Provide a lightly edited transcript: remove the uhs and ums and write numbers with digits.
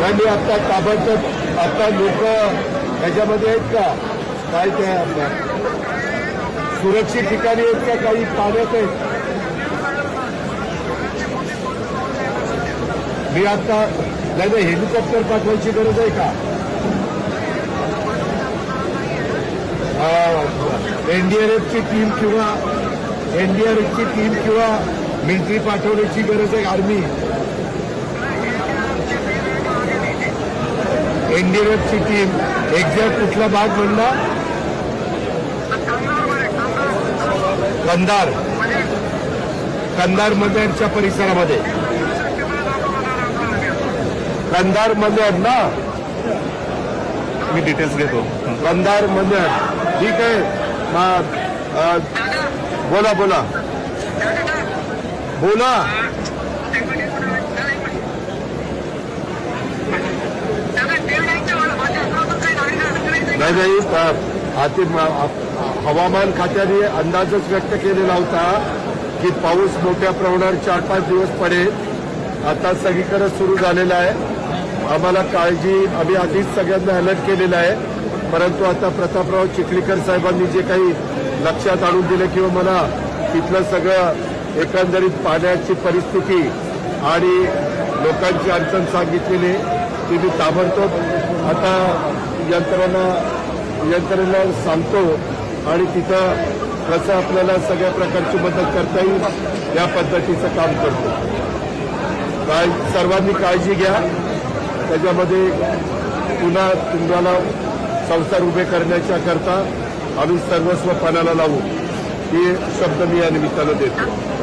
नाही मी आता ताबडतोब आता लोक ह्याच्यामध्ये आहेत का काय त्या सुरक्षित ठिकाणी आहेत का काही पाण्यात आहेत मी आता नाही हेलिकॉप्टर पाठवायची गरज आहे का एनडीआरएफची टीम किंवा एनडीआरएफची टीम किंवा मिलिटरी पाठवण्याची गरज आहे आर्मी एनडीआरएफची टीम एक्झॅक्ट कुठला भाग म्हणला कंधार मध्ये परिसरामध्ये कंधार मध्ये ना मी डिटेल्स घेतो कंधार मध्ये ठीक आहे बोला बोला बोला नाही हवामान खात्याने अंदाजच व्यक्त केलेला होता की पाऊस मोठ्या प्रमाणावर 4-5 दिवस पडेल आता सगळीकडे सुरू झालेला आहे आम्हाला काळजी आम्ही आधीच सगळ्यांना अलर्ट केलेला आहे परंतु आता प्रतापराव चिखलीकर साहेबांनी जे काही लक्षात आणून दिले किंवा मला तिथलं सगळं एकंदरीत पाण्याची परिस्थिती आणि लोकांची अडचण सांगितलेली ती मी ताबडतोब आता यंत्रणेला सांगतो आणि तिथं कसं आपल्याला सगळ्या प्रकारची मदत करता येईल या पद्धतीचं काम करतो सर्वांनी काळजी घ्या त्याच्यामध्ये पुन्हा तुम्हाला संसार उभे करण्याच्या करता आम्ही सर्वस्व पणाला लावू हे शब्द मी या निमित्तानं देतो